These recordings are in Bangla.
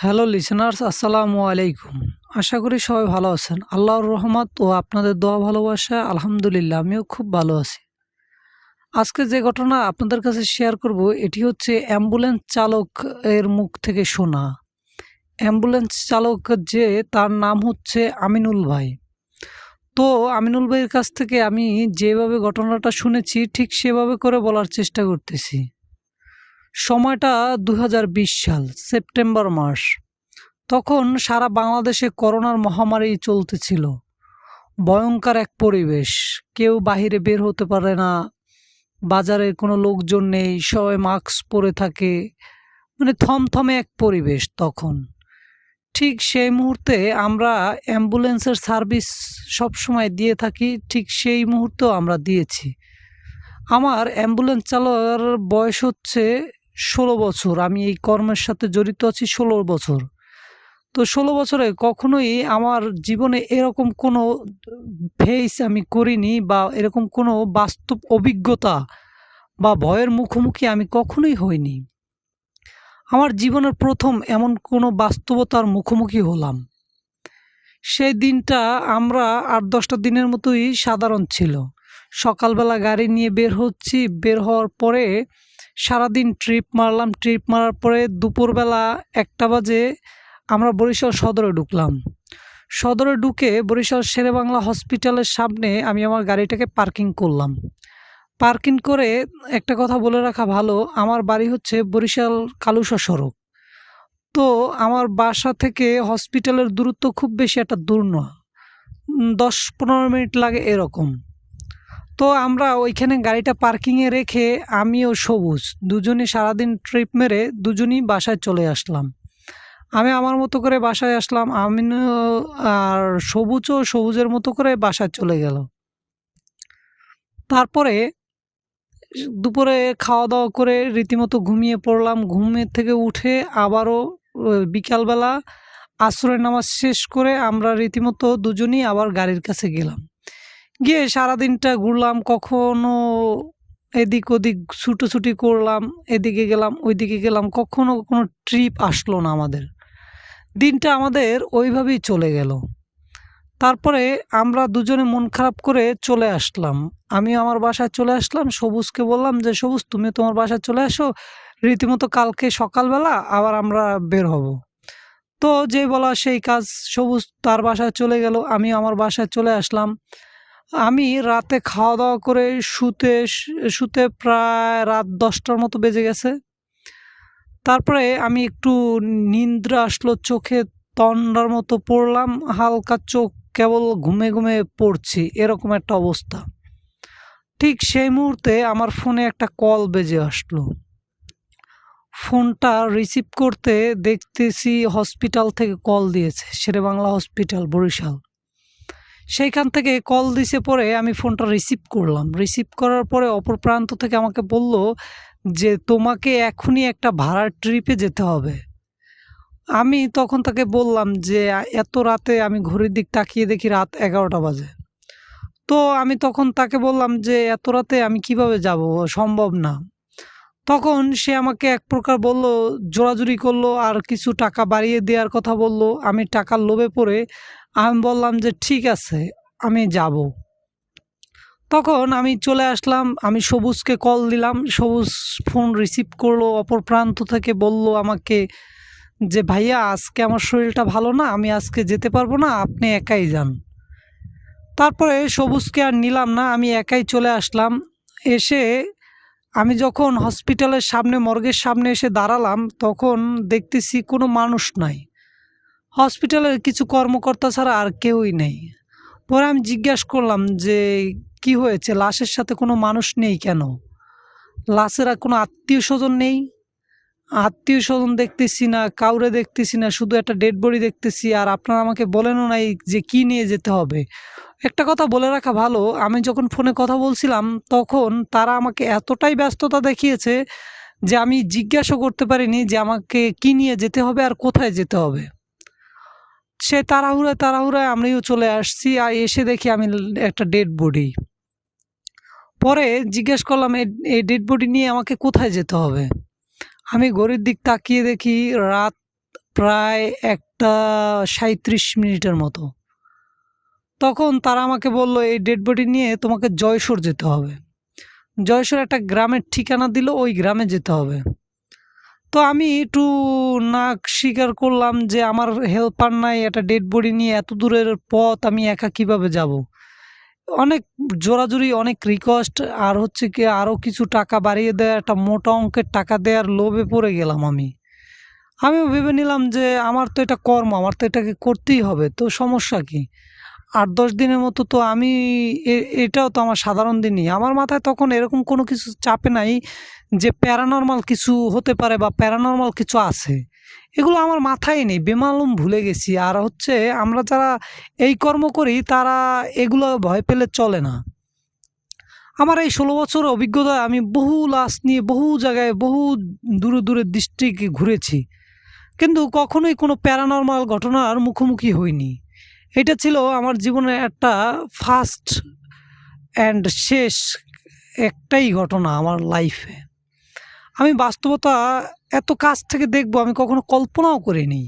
হ্যালো লিসেনার্স, আসসালামু আলাইকুম। আশা করি সবাই ভালো আছেন। আল্লাহর রহমত ও আপনাদের দোয়া ভালোবাসা আলহামদুলিল্লাহ আমিও খুব ভালো আছি। আজকে যে ঘটনা আপনাদের কাছে শেয়ার করব এটি হচ্ছে অ্যাম্বুলেন্স চালক এর মুখ থেকে শোনা। অ্যাম্বুলেন্স চালক যে তার নাম হচ্ছে আমিনুল ভাই। তো আমিনুল ভাইয়ের কাছ থেকে আমি যেভাবে ঘটনাটা শুনেছি ঠিক সেভাবে করে বলার চেষ্টা করতেছি। সময়টা ২০২০ সাল সেপ্টেম্বর মাস। তখন সারা বাংলাদেশে করোনার মহামারী চলতেছিল। ভয়ংকর এক পরিবেশ। কেউ বাহিরে বের হতে পারে না, বাজারে কোনো লোকজন নেই, সবাই মাস্ক পরে থাকে। মানে থমথমে এক পরিবেশ তখন। ঠিক সেই মুহূর্তে আমরা অ্যাম্বুলেন্সের সার্ভিস সবসময় দিয়ে থাকি, ঠিক সেই মুহূর্তেও আমরা দিয়েছি। আমার অ্যাম্বুলেন্স চালানোর বয়স হচ্ছে ১৬ বছর। আমি এই কর্মের সাথে জড়িত আছি ১৬ বছর। তো ১৬ বছরে কখনোই আমার জীবনে এরকম কোনো ফেস আমি করিনি বা এরকম কোনো বাস্তব অভিজ্ঞতা বা ভয়ের মুখোমুখি আমি কখনোই হইনি। আমার জীবনের ১ম এমন কোনো বাস্তবতার মুখোমুখি হলাম। সেই দিনটা আমরা ৮-১০টা দিনের মতোই সাধারণ ছিল। সকালবেলা গাড়ি নিয়ে বের হচ্ছি, বের হওয়ার পরে সারাদিন ট্রিপ মারলাম। ট্রিপ মারার পরে দুপুরবেলা ১টা বাজে আমরা বরিশাল সদরে ঢুকলাম। সদরে ঢুকে বরিশাল শেরেবাংলা হসপিটালের সামনে আমি আমার গাড়িটাকে পার্কিং করলাম। পার্কিং করে একটা কথা বলে রাখা ভালো, আমার বাড়ি হচ্ছে বরিশাল কালুশা সড়ক। তো আমার বাসা থেকে হসপিটালের দূরত্ব খুব বেশি একটা দূর নয়। ১০-১৫ মিনিট লাগে এরকম। তো আমরা ওইখানে গাড়িটা পার্কিংয়ে রেখে আমি ও সবুজ দুজনই সারাদিন ট্রিপ মেরে দুজনই বাসায় চলে আসলাম। আমি আমার মতো করে বাসায় আসলাম। আমিনও আর সবুজও সবুজের মতো করে বাসায় চলে গেল। তারপরে দুপুরে খাওয়া-দাওয়া করে রীতিমতো ঘুমিয়ে পড়লাম। ঘুমের থেকে উঠে আবারও বিকালবেলা আসরের নামাজ শেষ করে আমরা রীতিমতো দুজনই আবার গাড়ির কাছে গেলাম। গিয়ে সারাদিনটা ঘুরলাম। কখনো এদিক ওদিক ছুটোছুটি করলাম, এদিকে গেলাম ওইদিকে গেলাম। কখনো কোনো ট্রিপ আসলো না আমাদের। দিনটা আমাদের ওইভাবেই চলে গেল। তারপরে আমরা দুজনে মন খারাপ করে চলে আসলাম। আমি আমার বাসায় চলে আসলাম। সবুজকে বললাম যে, "সবুজ তুমি তোমার বাসায় চলে আসো। রীতিমতো কালকে সকালবেলা আবার আমরা বের হব।" তো যেই বলা সেই কাজ। সবুজ তার বাসায় চলে গেল। আমি আমার বাসায় চলে আসলাম। আমি রাতে খাওয়া-দাওয়া করে শুতে প্রায় রাত ১০টার মতো বেজে গেছে। তারপরে আমি একটু নিদ্রা আসলো, চোখে তন্দ্রার মতো পড়লাম। হালকা চোখ কেবল ঘুমে পড়ছি, এরকম একটা অবস্থা। ঠিক সেই মুহূর্তে আমার ফোনে একটা কল বেজে আসলো। ফোনটা রিসিভ করতে দেখতেছি হসপিটাল থেকে কল দিয়েছে, শেরেবাংলা হসপিটাল বরিশাল। সেইখান থেকে কল দিছে পরে আমি ফোনটা রিসিভ করলাম। রিসিভ করার পরে অপর প্রান্ত থেকে আমাকে বলল যে, "তোমাকে এখনই একটা ভাড়ার ট্রিপে যেতে হবে।" আমি তখন তাকে বললাম যে, এত রাতে" আমি ঘড়ির দিক তাকিয়ে দেখি রাত ১১টা বাজে। তো আমি তখন তাকে বললাম যে, "এত রাতে আমি কিভাবে যাব? সম্ভব না।" তখন সে আমাকে এক প্রকার বলল, জোরাজুরি করলো আর কিছু টাকা বাড়িয়ে দেওয়ার কথা বলল। আমি টাকার লোভে পড়ে আমি বললাম যে, "ঠিক আছে, আমি যাব।" তখন আমি চলে আসলাম। আমি সবুজকে কল দিলাম। সবুজ ফোন রিসিভ করলো। অপর প্রান্ত থেকে বলল আমাকে যে, "ভাইয়া আজকে আমার শরীরটা ভালো না। আমি আজকে যেতে পারবো না। আপনি একাই যান।" তারপরে সবুজকে আর নিলাম না। আমি একাই চলে আসলাম। এসে আমি যখন হসপিটালের সামনে মর্গের সামনে এসে দাঁড়ালাম, তখন দেখতেছি কোনো মানুষ নাই। হসপিটালের কিছু কর্মকর্তা ছাড়া আর কেউই নেই। পরে আমি জিজ্ঞাসা করলাম যে, "কি হয়েছে? লাশের সাথে কোনো মানুষ নেই কেন? লাশের আর কোনো আত্মীয়স্বজন নেই?" আত্মীয়স্বজন দেখতেছি না, কাউরে দেখতেছি না। শুধু একটা ডেড বডি দেখতেছি। আর আপনারা আমাকে বলেনও নাই যে কি নিয়ে যেতে হবে। একটা কথা বলে রাখা ভালো, আমি যখন ফোনে কথা বলছিলাম তখন তারা আমাকে এতটাই ব্যস্ততা দেখিয়েছে যে আমি জিজ্ঞাসাও করতে পারিনি যে আমাকে কি নিয়ে যেতে হবে আর কোথায় যেতে হবে। সে তাড়াহুড়ায় আমিও চলে আসছি। আর এসে দেখি আমি একটা ডেড বডি। পরে জিজ্ঞেস করলাম, এই ডেড বডি নিয়ে আমাকে কোথায় যেতে হবে?" আমি ঘড়ির দিক তাকিয়ে দেখি রাত প্রায় 1টা 37 মিনিটের মতো। তখন তারা আমাকে বলল, এই ডেড বডি নিয়ে তোমাকে জয়সুর যেতে হবে। জয়সুর একটা গ্রামের ঠিকানা দিল, ওই গ্রামে যেতে হবে। তো আমি একটু নাক স্বীকার করলাম যে আমার হেল্পার নাই, একটা ডেড বডি নিয়ে এত দূরের পথ আমি একা কিভাবে যাব। অনেক জোরাজুরি, অনেক রিকোয়েস্ট, আর হচ্ছে কি আরও কিছু টাকা বাড়িয়ে দেওয়া, একটা মোটা অঙ্কের টাকা দেওয়ার লোভে পড়ে গেলাম আমিও ভেবে নিলাম যে আমার তো এটা কর্ম, আমার তো এটাকে করতেই হবে, তো সমস্যা কি। ৮-১০ দিনের মতো তো আমি এটাও তো আমার সাধারণ দিনই। আমার মাথায় তখন এরকম কোনো কিছু চাপে নাই যে প্যারানর্মাল কিছু হতে পারে বা প্যারানর্মাল কিছু আছে, এগুলো আমার মাথায় নেই, বেমালুম ভুলে গেছি। আর হচ্ছে আমরা যারা এই কর্ম করি তারা এগুলো ভয় পেলে চলে না। আমার এই ১৬ বছর অভিজ্ঞতায় আমি বহু লাশ নিয়ে বহু জায়গায়, বহু দূরে দূরে ডিস্ট্রিক্টে ঘুরেছি, কিন্তু কখনোই কোনো প্যারানর্মাল ঘটনার মুখোমুখি হইনি। এটা ছিল আমার জীবনের একটা ফার্স্ট অ্যান্ড শেষ একটাই ঘটনা আমার লাইফে। আমি বাস্তবতা এত কাছ থেকে দেখব আমি কখনো কল্পনাও করিনি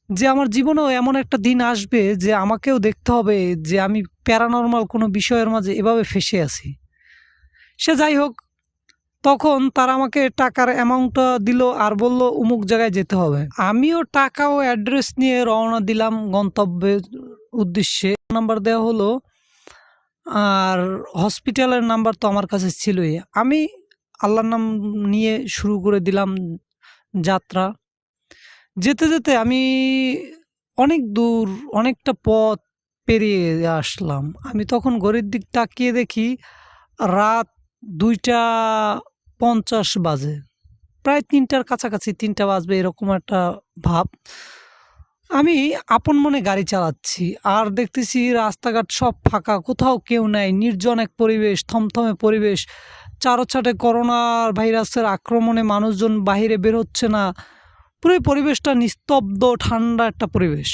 যে আমার জীবনেও এমন একটা দিন আসবে যে আমাকেও দেখতে হবে যে আমি প্যারানর্মাল কোনো বিষয়ের মাঝে এভাবে ফেঁসে আছি। সে যাই হোক, তখন তারা আমাকে টাকার অ্যামাউন্টটা দিল আর বলল অমুক জায়গায় যেতে হবে। আমিও টাকা ও অ্যাড্রেস নিয়ে রওনা দিলাম গন্তব্যের উদ্দেশ্যে। নাম্বার দেওয়া হলো, আর হসপিটালের নাম্বার তো আমার কাছে ছিলই। আমি আল্লাহর নাম নিয়ে শুরু করে দিলাম যাত্রা। যেতে যেতে আমি অনেক দূর, অনেকটা পথ পেরিয়ে আসলাম। আমি তখন ঘড়ির দিক তাকিয়ে দেখি রাত ২টা ৫০ বাজে। প্রায় ৩টার কাছাকাছি, ৩টা বাজবে এরকম একটা ভাব। আমি আপন মনে গাড়ি চালাচ্ছি আর দেখতেছি রাস্তাঘাট সব ফাঁকা, কোথাও কেউ নাই, নির্জন এক পরিবেশ, থমথমে পরিবেশ। চারোছাটে করোনার ভাইরাসের আক্রমণে মানুষজন বাহিরে বের হচ্ছে না। পুরো পরিবেশটা নিস্তব্ধ, ঠান্ডা একটা পরিবেশ।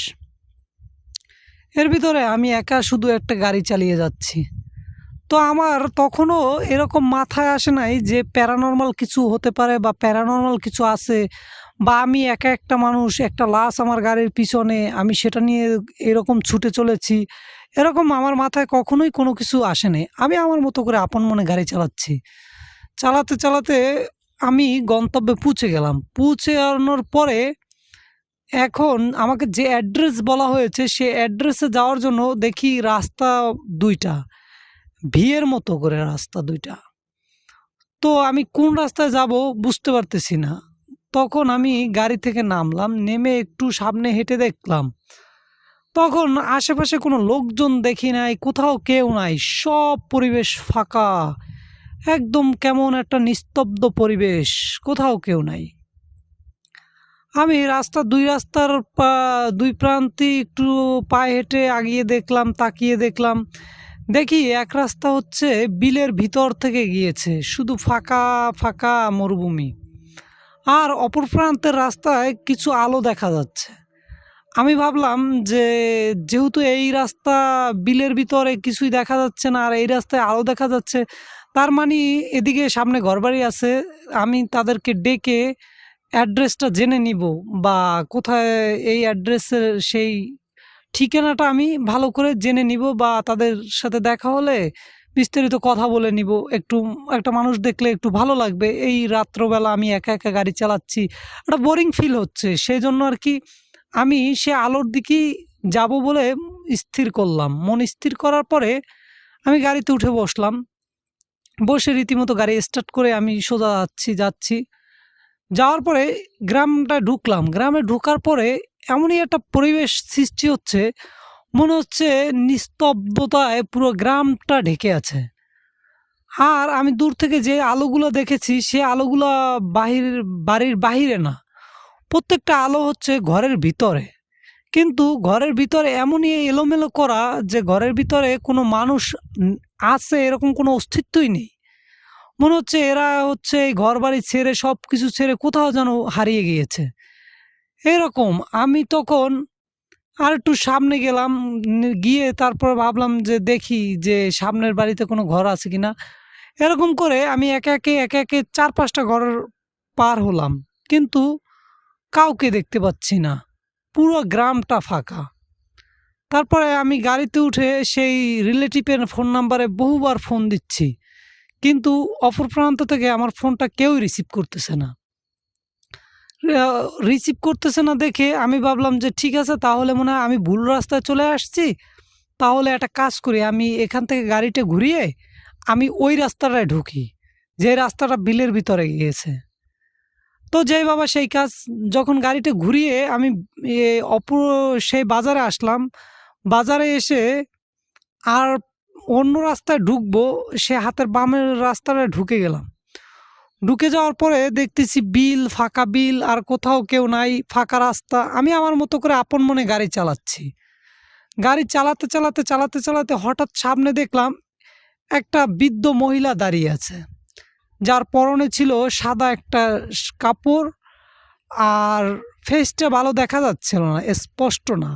এর ভিতরে আমি একা শুধু একটা গাড়ি চালিয়ে যাচ্ছি। তো আমার তখনও এরকম মাথায় আসে নাই যে প্যারানর্মাল কিছু হতে পারে বা প্যারানর্মাল কিছু আছে, বা আমি একা একটা মানুষ, একটা লাশ আমার গাড়ির পিছনে, আমি সেটা নিয়ে এরকম ছুটে চলেছি। এরকম আমার মাথায় কখনোই কোনো কিছু আসে নাই। আমি আমার মতো করে আপন মনে গাড়ি চালাচ্ছি। চালাতে চালাতে আমি গন্তব্যে পৌঁছে গেলাম। পৌঁছানোর পরে এখন আমাকে যে অ্যাড্রেস বলা হয়েছে সে অ্যাড্রেসে যাওয়ার জন্য দেখি রাস্তা ২টা, ভিয়ের মতো করে রাস্তা ২টা। তো আমি কোন রাস্তায় যাব বুঝতে পারতেছি না। তখন আমি গাড়ি থেকে নামলাম, নেমে একটু সামনে হেঁটে দেখলাম, তখন আশেপাশে কোনো লোকজন দেখি নাই, কোথাও কেউ নাই, সব পরিবেশ ফাঁকা, একদম কেমন একটা নিস্তব্ধ পরিবেশ, কোথাও কেউ নাই। আমি রাস্তার ২ প্রান্তে একটু পায়ে হেঁটে আগিয়ে দেখলাম, তাকিয়ে দেখলাম, দেখি এক রাস্তা হচ্ছে বিলের ভিতর থেকে গিয়েছে, শুধু ফাঁকা ফাঁকা মরুভূমি। আর অপর প্রান্তের রাস্তায় কিছু আলো দেখা যাচ্ছে। আমি ভাবলাম যে যেহেতু এই রাস্তা বিলের ভিতরে কিছুই দেখা যাচ্ছে না আর এই রাস্তায় আলো দেখা যাচ্ছে, তার মানে এদিকে সামনে ঘরবাড়ি আছে। আমি তাদেরকে ডেকে অ্যাড্রেসটা জেনে নিব, বা কোথায় এই অ্যাড্রেসের সেই ঠিকানাটা আমি ভালো করে জেনে নিব, বা তাদের সাথে দেখা হলে বিস্তারিত কথা বলে নিব। একটু একটা মানুষ দেখলে একটু ভালো লাগবে। এই রাত্রবেলা আমি একা একা গাড়ি চালাচ্ছি, একটা বোরিং ফিল হচ্ছে, সেই জন্য আর কি আমি সে আলোর দিকেই যাব বলে স্থির করলাম। মন স্থির করার পরে আমি গাড়িতে উঠে বসলাম। বসে রীতিমতো গাড়ি স্টার্ট করে আমি সোজা যাচ্ছি। যাওয়ার পরে গ্রামটা ঢুকলাম। গ্রামে ঢোকার পরে এমনই একটা পরিবেশ সৃষ্টি হচ্ছে, মনে হচ্ছে নিস্তব্ধতায় পুরো গ্রামটা ঢেকে আছে। আর আমি দূর থেকে যে আলোগুলো দেখেছি সে আলোগুলা বাড়ির বাহিরে না, প্রত্যেকটা আলো হচ্ছে ঘরের ভিতরে। কিন্তু ঘরের ভিতরে এমনই এলোমেলো করা যে ঘরের ভিতরে কোনো মানুষ আছে এরকম কোনো অস্তিত্বই নেই। মনে হচ্ছে এরা হচ্ছে এই ঘরবাড়ি ছেড়ে, সবকিছু ছেড়ে কোথাও যেন হারিয়ে গিয়েছে। এরকম আমি তখন আরেকটু সামনে গেলাম। গিয়ে তারপর ভাবলাম যে দেখি যে সামনের বাড়িতে কোনো ঘর আছে কিনা। এরকম করে আমি একে একে ৪-৫টা ঘর পার হলাম। কিন্তু কাউকে দেখতে পাচ্ছি না, পুরো গ্রামটা ফাঁকা। তারপরে আমি গাড়িতে উঠে সেই রিলেটিভের ফোন নাম্বারে বহুবার ফোন দিচ্ছি, কিন্তু অপর প্রান্ত থেকে আমার ফোনটা কেউই রিসিভ করতেছে না। রিসিভ করতেছে না দেখে আমি ভাবলাম যে ঠিক আছে, তাহলে মনে হয় আমি ভুল রাস্তায় চলে আসছি। তাহলে একটা কাজ করি, আমি এখান থেকে গাড়িটা ঘুরিয়ে আমি ওই রাস্তাটায় ঢুকি, যে রাস্তাটা বিলের ভিতরে গিয়েছে। তো যেই বাবা সেই কাজ। যখন গাড়িটা ঘুরিয়ে আমি অপর সেই বাজারে আসলাম, বাজারে এসে আর অন্য রাস্তায় ঢুকবো, সে হাতের বামের রাস্তাটায় ঢুকে গেলাম। ঢুকে যাওয়ার পরে দেখতেছি বিল, ফাঁকা বিল, আর কোথাও কেউ নাই, ফাঁকা রাস্তা। আমি আমার মতো করে আপন মনে গাড়ি চালাচ্ছি। গাড়ি চালাতে চালাতে চালাতে চালাতে হঠাৎ সামনে দেখলাম একটা বৃদ্ধ মহিলা দাঁড়িয়ে আছে, যার পরনে ছিল সাদা একটা কাপড়, আর ফেসটা ভালো দেখা যাচ্ছিল না, স্পষ্ট না।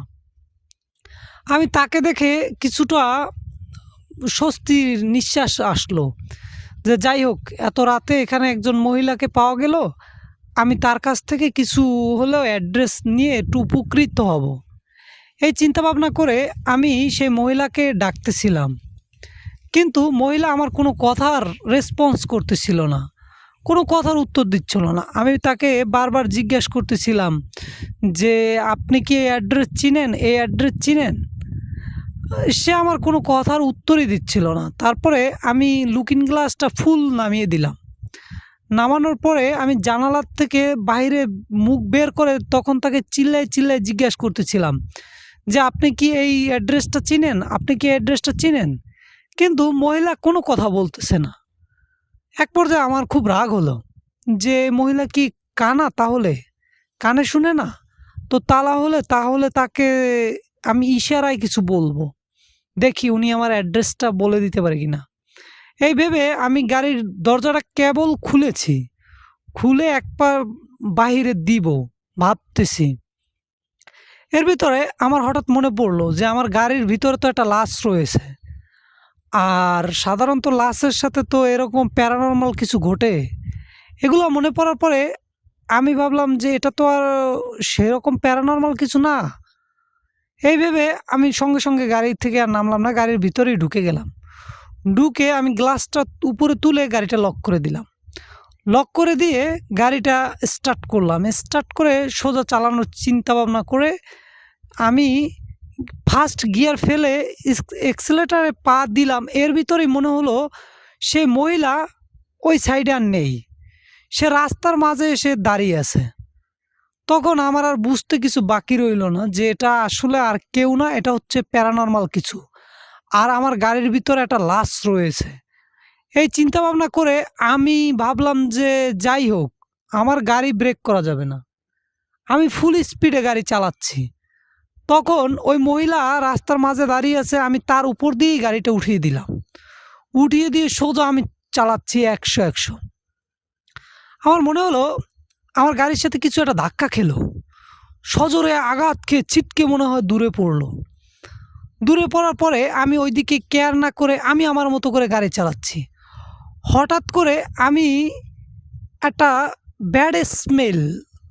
আমি তাকে দেখে কিছুটা স্বস্তির নিঃশ্বাস আসলো, যে যাই হোক, এত রাতে এখানে একজন মহিলাকে পাওয়া গেল, আমি তার কাছ থেকে কিছু হলেও অ্যাড্রেস নিয়ে একটু উপকৃত হব। এই চিন্তাভাবনা করে আমি সেই মহিলাকে ডাকতেছিলাম, কিন্তু মহিলা আমার কোনো কথার রেসপন্স করতেছিল না, কোনো কথার উত্তর দিচ্ছিল না। আমি তাকে বারবার জিজ্ঞেস করতেছিলাম যে আপনি কি এই অ্যাড্রেস চিনেন, এই অ্যাড্রেস চিনেন? সে আমার কোনো কথার উত্তরই দিচ্ছিল না। তারপরে আমি লুকিং গ্লাসটা ফুল নামিয়ে দিলাম। নামানোর পরে আমি জানালার থেকে বাইরে মুখ বের করে তখন তাকে চিল্লায় চিল্লায় জিজ্ঞেস করতেছিলাম যে আপনি কি এই অ্যাড্রেসটা চিনেন, আপনি কি অ্যাড্রেসটা চিনেন? কিন্তু মহিলা কোনো কথা বলতেছে না। এক পর্যায়ে আমার খুব রাগ হলো যে মহিলা কি কানা, তাহলে কানে শুনে না? তো তাহলে তাকে আমি ইশারায় কিছু বলবো, দেখি উনি আমার অ্যাড্রেসটা বলে দিতে পারে কিনা। এই ভেবে আমি গাড়ির দরজাটা কেবল খুলেছি, খুলে এক পা বাহিরে দিব ভাবতেছি। এর ভিতরে আমার হঠাৎ মনে পড়লো যে আমার গাড়ির ভিতরে তো একটা লাশ রয়েছে, আর সাধারণত লাশের সাথে তো এরকম প্যারানর্মাল কিছু ঘটে। এগুলো মনে পড়ার পরে আমি ভাবলাম যে এটা তো আর সেরকম প্যারানর্মাল কিছু না। এই ভেবে আমি সঙ্গে সঙ্গে গাড়ি থেকে আর নামলাম না, গাড়ির ভিতরেই ঢুকে গেলাম। ঢুকে আমি গ্লাসটা উপরে তুলে গাড়িটা লক করে দিলাম। লক করে দিয়ে গাড়িটা স্টার্ট করলাম। স্টার্ট করে সোজা চালানোর চিন্তা ভাবনা করে আমি ফার্স্ট গিয়ার ফেলে এক্সেলেটারে পা দিলাম। এর ভিতরেই মনে হলো সে মহিলা ওই সাইডে আর নেই, সে রাস্তার মাঝে এসে দাঁড়িয়ে আছে। তখন আমার আর বুঝতে কিছু বাকি রইল না যে এটা আসলে আর কেউ না, এটা হচ্ছে প্যারানর্মাল কিছু, আর আমার গাড়ির ভিতরে একটা লাশ রয়েছে। এই চিন্তা ভাবনা করে আমি ভাবলাম যে যাই হোক, আমার গাড়ি ব্রেক করা যাবে না, আমি ফুল স্পিডে গাড়ি চালাচ্ছি। তখন ওই মহিলা রাস্তার মাঝে দাঁড়িয়ে আছে, আমি তার উপর দিয়েই গাড়িটা উঠিয়ে দিলাম। উঠিয়ে দিয়ে সোজা আমি চালাচ্ছি 100। আমার মনে হলো আমার গাড়ির সাথে কিছু একটা ধাক্কা খেলো, সজোরে আঘাত খেয়ে ছিটকে মনে হয় দূরে পড়লো। দূরে পড়ার পরে আমি ওইদিকে কেয়ার না করে আমি আমার মতো করে গাড়ি চালাচ্ছি। হঠাৎ করে আমি একটা ব্যাড স্মেল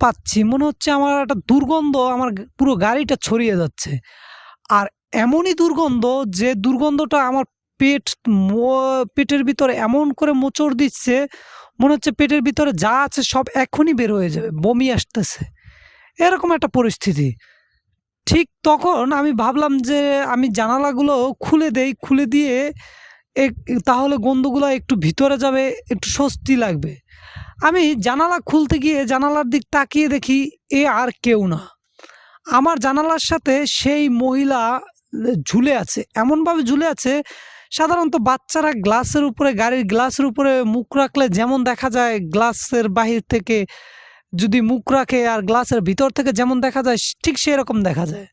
পাচ্ছি, মনে হচ্ছে আমার একটা দুর্গন্ধ আমার পুরো গাড়িটা ছড়িয়ে যাচ্ছে। আর এমনই দুর্গন্ধ, যে দুর্গন্ধটা আমার পেটের ভিতরে এমন করে মোচড় দিচ্ছে, মনে হচ্ছে পেটের ভিতরে যা আছে সব এখনই বের হয়ে যাবে, বমি আসতেছে, এরকম একটা পরিস্থিতি। ঠিক তখন আমি ভাবলাম যে আমি জানালাগুলো খুলে দেই, খুলে দিয়ে তাহলে গন্ধগুলো একটু ভিতরে যাবে, একটু স্বস্তি লাগবে। আমি জানালা খুলতে গিয়ে জানালার দিক তাকিয়ে দেখি এ আর কেউ না, আমার জানালার সাথে সেই মহিলা ঝুলে আছে। এমনভাবে ঝুলে আছে, সাধারণত বাচ্চারা গ্লাসের উপরে, গাড়ির গ্লাসের উপরে মুখ রাখলে যেমন দেখা যায়, গ্লাসের বাহির থেকে যদি মুখ রাখে আর গ্লাসের ভিতর থেকে যেমন দেখা যায়, ঠিক সেরকম দেখা যায়।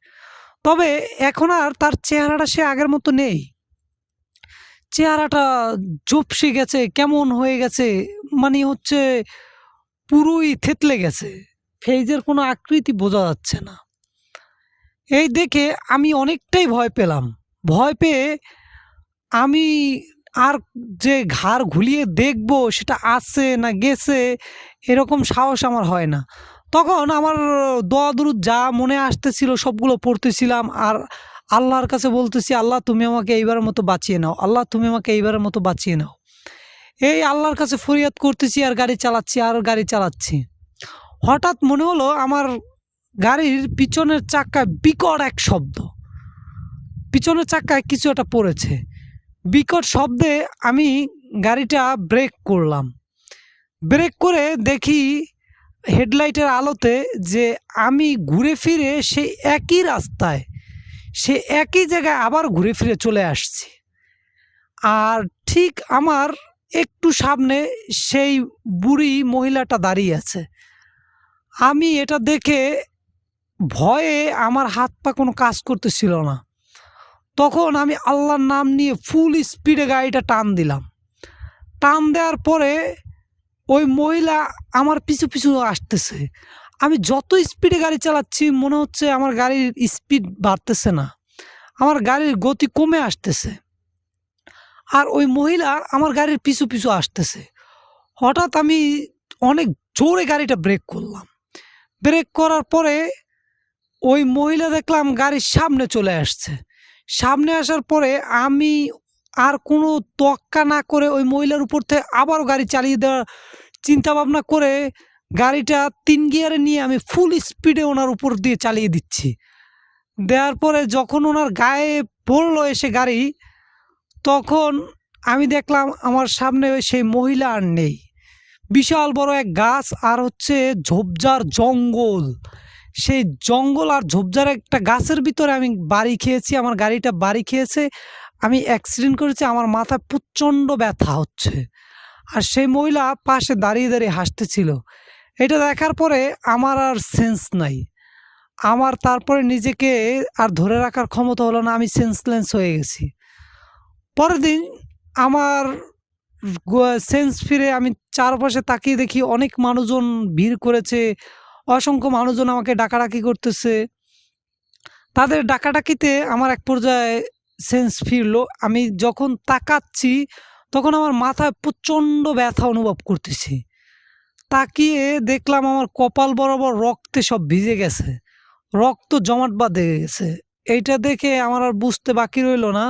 তবে এখন আর তার চেহারাটা সে আগের মতো নেই, চেহারাটা ঝোপসে গেছে, কেমন হয়ে গেছে, মানে হচ্ছে পুরোই থেতলে গেছে, ফেজের কোনো আকৃতি বোঝা যাচ্ছে না। এই দেখে আমি অনেকটাই ভয় পেলাম। ভয় পেয়ে আমি আর যে ঘাড় ঘুলিয়ে দেখবো সেটা আছে না গেছে, এরকম সাহস আমার হয় না। তখন আমার দোয়া দুরূদ যা মনে আসতেছিল সবগুলো পড়তেছিলাম আর আল্লাহর কাছে বলতেছি, আল্লাহ তুমি আমাকে এইবারের মতো বাঁচিয়ে নাও, আল্লাহ তুমি আমাকে এইবারের মতো বাঁচিয়ে নাও। এই আল্লাহর কাছে ফরিয়াদ করতেছি আর গাড়ি চালাচ্ছি আর গাড়ি চালাচ্ছি। হঠাৎ মনে হলো আমার গাড়ির পিছনের চাক্কায় বিকট এক শব্দ, পিছনের চাক্কায় কিছু একটা পড়েছে। বিকট শব্দে আমি গাড়িটা ব্রেক করলাম। ব্রেক করে দেখি হেডলাইটের আলোতে যে আমি ঘুরে ফিরে সেই একই রাস্তায়, সে একই জায়গায় আবার ঘুরে ফিরে চলে আসছি। আর ঠিক আমার একটু সামনে সেই বুড়ি মহিলাটা দাঁড়িয়ে আছে। আমি এটা দেখে ভয়ে আমার হাত পা কোনো কাজ করতেছিল না। তখন আমি আল্লাহর নাম নিয়ে ফুল স্পিডে গাড়িটা টান দিলাম। টান দেওয়ার পরে ওই মহিলা আমার পিছু পিছু আসতেছে। আমি যত স্পিডে গাড়ি চালাচ্ছি মনে হচ্ছে আমার গাড়ির স্পিড বাড়তেছে না, আমার গাড়ির গতি কমে আসতেছে। আর ওই মহিলা আমার গাড়ির পিছু পিছু আসতেছে। হঠাৎ আমি অনেক জোরে গাড়িটা ব্রেক করলাম। ব্রেক করার পরে ওই মহিলা দেখলাম গাড়ির সামনে চলে আসছে। সামনে আসার পরে আমি আর কোনো তোয়াক্কা না করে ওই মহিলার উপর থেকে আবারও গাড়ি চালিয়ে দেওয়ার চিন্তা ভাবনা করে গাড়িটা ৩ গিয়ারে নিয়ে আমি ফুল স্পিডে ওনার উপর দিয়ে চালিয়ে দিচ্ছি। দেওয়ার পরে যখন ওনার গায়ে পড়লো এসে গাড়ি, তখন আমি দেখলাম আমার সামনে ওই সেই মহিলা আর নেই। বিশাল বড় এক গাছ আর হচ্ছে ঝোপঝাড় জঙ্গল। সেই জঙ্গল আর ঝোপঝাড় একটা গাছের ভিতরে আমি বাড়ি খেয়েছি, আমার গাড়িটা বাড়ি খেয়েছে। আমি অ্যাক্সিডেন্ট করেছি, আমার মাথায় প্রচণ্ড ব্যথা হচ্ছে। আর সেই মহিলা পাশে দাঁড়িয়ে দাঁড়িয়ে হাসতেছিল। এটা দেখার পরে আমার আর সেন্স নাই। আমার তারপরে নিজেকে আর ধরে রাখার ক্ষমতা হলো না, আমি সেন্সলেস হয়ে গেছি। পরের দিন আমার সেন্স ফিরে আমি চারপাশে তাকিয়ে দেখি অনেক মানুষজন ভিড় করেছে, অসংখ্য মানুষজন আমাকে ডাকাডাকি করতেছে। তাদের ডাকাডাকিতে আমার এক পর্যায়ে সেন্স ফিরলো। আমি যখন তাকাচ্ছি তখন আমার মাথায় প্রচণ্ড ব্যথা অনুভব করতেছি। তাকিয়ে দেখলাম আমার কপাল বরাবর রক্তে সব ভিজে গেছে, রক্ত জমাট বাঁধে গেছে। এইটা দেখে আমার আর বুঝতে বাকি রইল না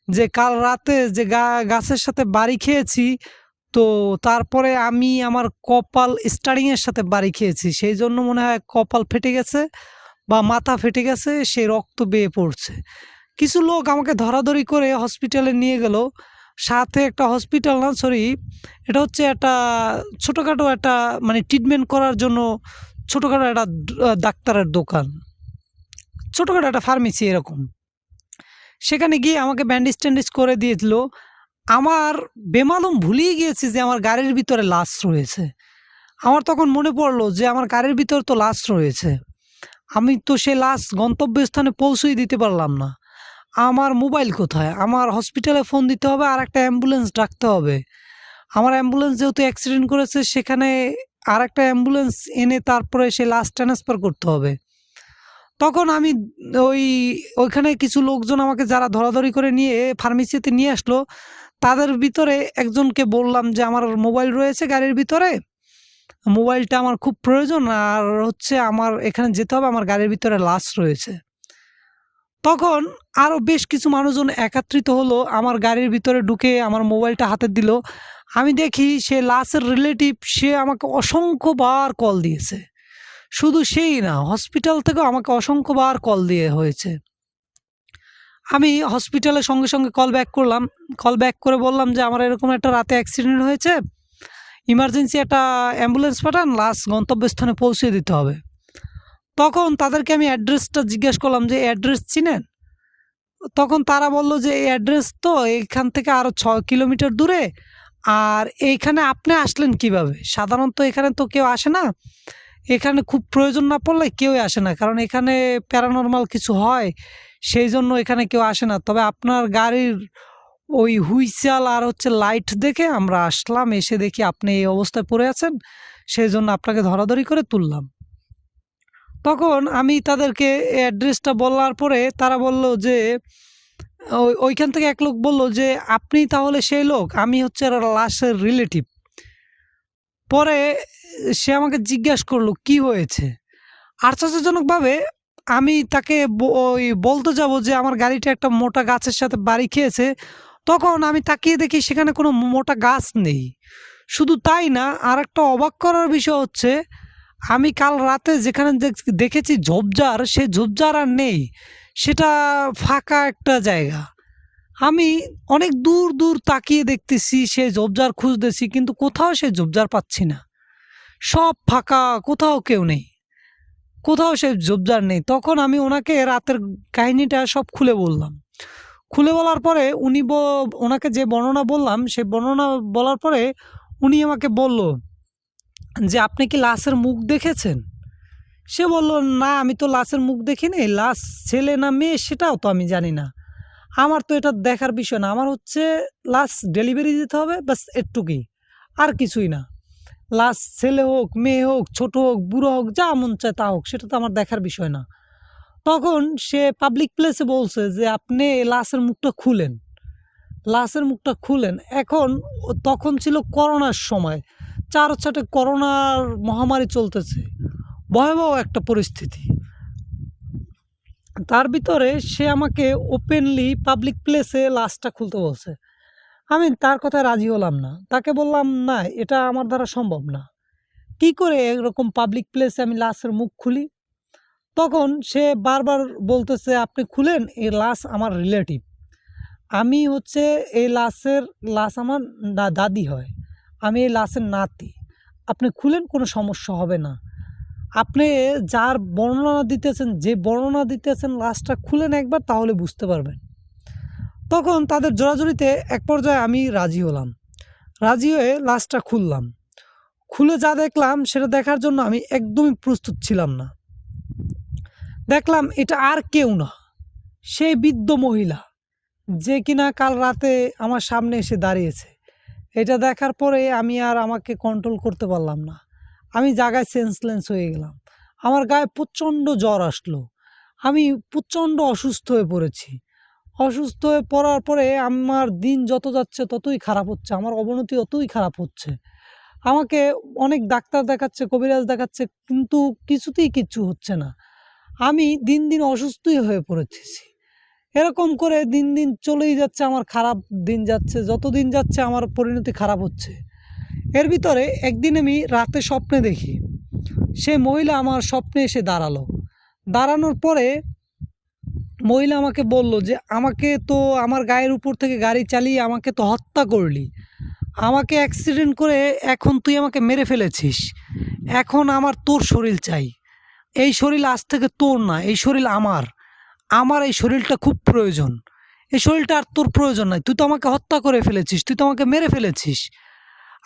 যে কাল রাতে যে গাছের সাথে বাড়ি খেয়েছি, তো তারপরে আমি আমার কপাল স্টারিংয়ের সাথে বাড়ি খেয়েছি, সেই জন্য মনে হয় কপাল ফেটে গেছে বা মাথা ফেটে গেছে, সেই রক্ত বেয়ে পড়ছে। কিছু লোক আমাকে ধরাধরি করে হসপিটালে নিয়ে গেল। সাথে একটা হসপিটাল না, সরি, এটা হচ্ছে একটা ছোটোখাটো একটা মানে ট্রিটমেন্ট করার জন্য ছোটোখাটো একটা ডাক্তারের দোকান, ছোটোখাটো একটা ফার্মেসি এরকম। সেখানে গিয়ে আমাকে ব্যান্ডেজ ট্যান্ডেজ করে দিয়েছিল। আমার বেমালুম ভুলিয়ে গিয়েছি যে আমার গাড়ির ভিতরে লাশ রয়েছে। আমার তখন মনে পড়লো যে আমার গাড়ির ভিতর তো লাশ রয়েছে, আমি তো সে লাশ গন্তব্যস্থানে পৌঁছেই দিতে পারলাম না। আমার মোবাইল কোথায়? আমার হসপিটালে ফোন দিতে হবে, আর একটা অ্যাম্বুলেন্স ডাকতে হবে। আমার অ্যাম্বুলেন্স যেহেতু অ্যাক্সিডেন্ট করেছে, সেখানে আর একটা অ্যাম্বুলেন্স এনে তারপরে সে লাশ ট্রান্সফার করতে হবে। তখন আমি ওইখানে কিছু লোকজন আমাকে যারা ধরাধরি করে নিয়ে ফার্মেসিতে নিয়ে আসলো, তাদের ভিতরে একজনকে বললাম যে আমার মোবাইল রয়েছে গাড়ির ভিতরে, মোবাইলটা আমার খুব প্রয়োজন, আর হচ্ছে আমার এখানে যেতে হবে, আমার গাড়ির ভিতরে লাশ রয়েছে। তখন আরও বেশ কিছু মানুষজন একত্রিত হলো, আমার গাড়ির ভিতরে ঢুকে আমার মোবাইলটা হাতে দিল। আমি দেখি সে লাশের রিলেটিভ, সে আমাকে অসংখ্যবার কল দিয়েছে। শুধু সেই না, হসপিটাল থেকেও আমাকে অসংখ্যবার কল দিয়ে হয়েছে। আমি হসপিটালে সঙ্গে সঙ্গে কল ব্যাক করলাম। কল ব্যাক করে বললাম যে আমার এরকম একটা রাতে অ্যাক্সিডেন্ট হয়েছে, ইমার্জেন্সি একটা অ্যাম্বুলেন্স পাঠান, লাশ গন্তব্যস্থানে পৌঁছে দিতে হবে। তখন তাদেরকে আমি অ্যাড্রেসটা জিজ্ঞেস করলাম যে অ্যাড্রেস চিনেন? তখন তারা বলল যে এই অ্যাড্রেস তো এইখান থেকে আরও 6 কিলোমিটার দূরে, আর এইখানে আপনি আসলেন কিভাবে? সাধারণত এখানে তো কেউ আসে না, এখানে খুব প্রয়োজন না পড়লে কেউই আসে না, কারণ এখানে প্যারানরমাল কিছু হয়, সেই জন্য এখানে কেউ আসে না। তবে আপনার গাড়ির ওই হুইসেল আর হচ্ছে লাইট দেখে আমরা আসলাম, এসে দেখি আপনি এই অবস্থায় পড়ে আছেন, সেই জন্য আপনাকে ধরাধরি করে তুললাম। তখন আমি তাদেরকে অ্যাড্রেসটা বলার পরে তারা বলল যে ওইখান থেকে এক লোক বলল যে আপনি তাহলে সেই লোক, আমি হচ্ছে লাশের রিলেটিভ। পরে সে আমাকে জিজ্ঞাসা করলো কি হয়েছে। আশ্চর্যজনকভাবে আমি তাকে ওই বলতে যাব যে আমার গাড়িটা একটা মোটা গাছের সাথে বাড়ি খেয়েছে, তখন আমি তাকিয়ে দেখি সেখানে কোনো মোটা গাছ নেই। শুধু তাই না, আরেকটা অবাক করার বিষয় হচ্ছে আমি কাল রাতে যেখানে দেখেছি ঝোপঝাড়, সেই ঝোপঝাড় আর নেই। সেটা ফাঁকা একটা জায়গা। আমি অনেক দূর দূর তাকিয়ে দেখতেছি, সেই ঝোপঝাড় খুঁজতেছি, কিন্তু কোথাও সেই ঝোপঝাড় পাচ্ছি না। সব ফাঁকা, কোথাও কেউ নেই, কোথাও সে ঝোপঝাড় নেই। তখন আমি ওনাকে রাতের কাহিনীটা সব খুলে বললাম। খুলে বলার পরে ওনাকে যে বর্ণনা বললাম, সেই বর্ণনা বলার পরে উনি আমাকে বলল যে আপনি কি লাশের মুখ দেখেছেন? সে বলল, না আমি তো লাশের মুখ দেখিনি, লাশ ছেলে না মেয়ে সেটাও তো আমি জানি না, আমার তো এটা দেখার বিষয় না, আমার হচ্ছে লাশ ডেলিভারি দিতে হবে, বাস এটুকুই, আর কিছুই না। লাশ ছেলে হোক, মেয়ে হোক, ছোট হোক, বুড়ো হোক, যা মন চায় তা হোক, সেটা তো আমার দেখার বিষয় না। তখন সে পাবলিক প্লেসে বলছে যে আপনি লাশের মুখটা খুলেন, লাশের মুখটা খুলেন। তখন ছিল করোনার সময়, চারছাটে করোনার মহামারী চলতেছে, ভয়াবহ একটা পরিস্থিতি। তার ভিতরে সে আমাকে ওপেনলি পাবলিক প্লেসে লাশটা খুলতে বলছে। আমি তার কথায় রাজি হলাম না। তাকে বললাম, না এটা আমার দ্বারা সম্ভব না, কি করে এরকম পাবলিক প্লেসে আমি লাশের মুখ খুলি? তখন সে বারবার বলতেছে, আপনি খুলেন, এই লাশ আমার রিলেটিভ, আমি হচ্ছে এই লাশ আমার দাদি হয়, আমি এই লাশের নাতি, আপনি খুলেন, কোনো সমস্যা হবে না, আপনি যার বর্ণনা দিতেছেন, যে বর্ণনা দিতেছেন লাশটা খুলেন একবার, তাহলে বুঝতে পারবেন। তখন তাদের জোরাজুরিতে এক পর্যায়ে আমি রাজি হলাম। রাজি হয়ে লাশটা খুললাম। খুলে যা দেখলাম সেটা দেখার জন্য আমি একদমই প্রস্তুত ছিলাম না। দেখলাম এটা আর কেউ না, সেই বৃদ্ধ মহিলা যে কিনা কাল রাতে আমার সামনে এসে দাঁড়িয়েছে। এটা দেখার পরে আমি আর আমাকে কন্ট্রোল করতে পারলাম না। আমি জায়গায় সেন্সলেস হয়ে গেলাম। আমার গায়ে প্রচণ্ড জ্বর আসলো। আমি প্রচণ্ড অসুস্থ হয়ে পড়েছি। অসুস্থ হয়ে পড়ার পরে আমার দিন যত যাচ্ছে ততই খারাপ হচ্ছে। আমার অবনতি ততই খারাপ হচ্ছে। আমাকে অনেক ডাক্তার দেখাচ্ছে, কবিরাজ দেখাচ্ছে, কিন্তু কিছুতেই কিচ্ছু হচ্ছে না। আমি দিন দিন অসুস্থই হয়ে পড়েছি। এরকম করে দিন দিন চলেই যাচ্ছে, আমার খারাপ দিন যাচ্ছে, যত দিন যাচ্ছে আমার পরিণতি খারাপ হচ্ছে। এর ভিতরে একদিন আমি রাতে স্বপ্নে দেখি সেই মহিলা আমার স্বপ্নে এসে দাঁড়ালো। দাঁড়ানোর পরে মহিলা আমাকে বলল যে আমাকে তো আমার গায়ের উপর থেকে গাড়ি চালিয়ে আমাকে তো হত্যা করলি, আমাকে অ্যাক্সিডেন্ট করে এখন তুই আমাকে মেরে ফেলেছিস, এখন আমার তোর শরীর চাই, এই শরীর আজ থেকে তোর না, এই শরীর আমার, আমার এই শরীরটা খুব প্রয়োজন, এই শরীরটা আর তোর প্রয়োজন নাই, তুই তো আমাকে হত্যা করে ফেলেছিস, তুই তো আমাকে মেরে ফেলেছিস,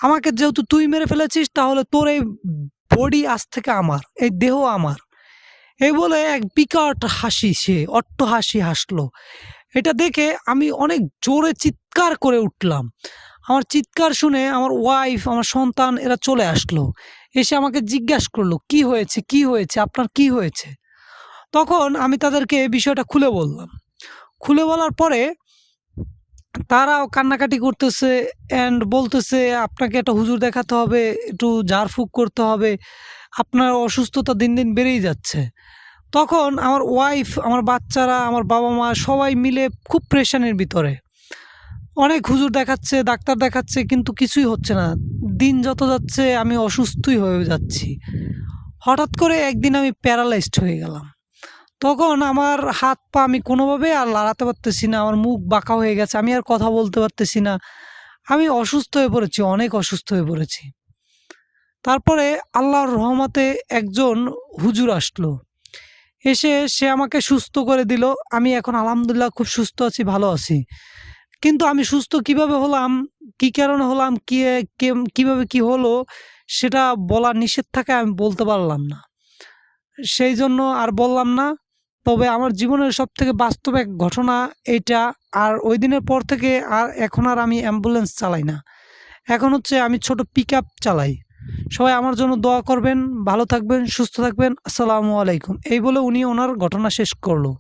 আমাকে যেহেতু তুই মেরে ফেলেছিস তাহলে তোর এই বডি আজ থেকে আমার, এই দেহ আমার। এই বলে এক বিকট হাসি, সে অট্টহাসি হাসলো। এটা দেখে আমি অনেক জোরে চিৎকার করে উঠলাম। আমার চিৎকার শুনে আমার ওয়াইফ, আমার সন্তান এরা চলে আসলো। এসে আমাকে জিজ্ঞাসা করলো, কি হয়েছে, কি হয়েছে, আপনার কি হয়েছে? তখন আমি তাদেরকে বিষয়টা খুলে বললাম। খুলে বলার পরে তারাও কান্নাকাটি করতেছে অ্যান্ড বলতেছে, আপনাকে একটা হুজুর দেখাতে হবে, একটু ঝাড়ফুঁক করতে হবে, আপনার অসুস্থতা দিন দিন বেড়েই যাচ্ছে। তখন আমার ওয়াইফ, আমার বাচ্চারা, আমার বাবা মা সবাই মিলে খুব প্রেশানের ভিতরে। অনেক হুজুর দেখাচ্ছে, ডাক্তার দেখাচ্ছে, কিন্তু কিছুই হচ্ছে না। দিন যত যাচ্ছে আমি অসুস্থই হয়ে যাচ্ছি। হঠাৎ করে একদিন আমি প্যারালাইজড হয়ে গেলাম। তখন আমার হাত পা আমি কোনোভাবে আর লাড়াতে পারতেছি না, আমার মুখ বাঁকা হয়ে গেছে, আমি আর কথা বলতে পারতেছি না। আমি অসুস্থ হয়ে পড়েছি, অনেক অসুস্থ হয়ে পড়েছি। তারপরে আল্লাহর রহমতে একজন হুজুর আসলো। এসে সে আমাকে সুস্থ করে দিল। আমি এখন আলহামদুলিল্লাহ খুব সুস্থ আছি, ভালো আছি। কিন্তু আমি সুস্থ কিভাবে হলাম, কি কারণে হলাম, কিভাবে কি হলো সেটা বলা নিষেধ থাকায় আমি বলতে পারলাম না। সেই জন্য আর বললাম না। তবে আমার জীবনের সবথেকে বাস্তব এক ঘটনা এইটা। আর ওই দিনের পর থেকে এখন আর আমি অ্যাম্বুলেন্স চালাই না। এখন হচ্ছে আমি ছোট পিকআপ চালাই। সবাই আমার জন্য দোয়া করবেন, ভালো থাকবেন, সুস্থ থাকবেন। আসসালামু আলাইকুম। এই বলে উনি ওনার ঘটনা শেষ করলো।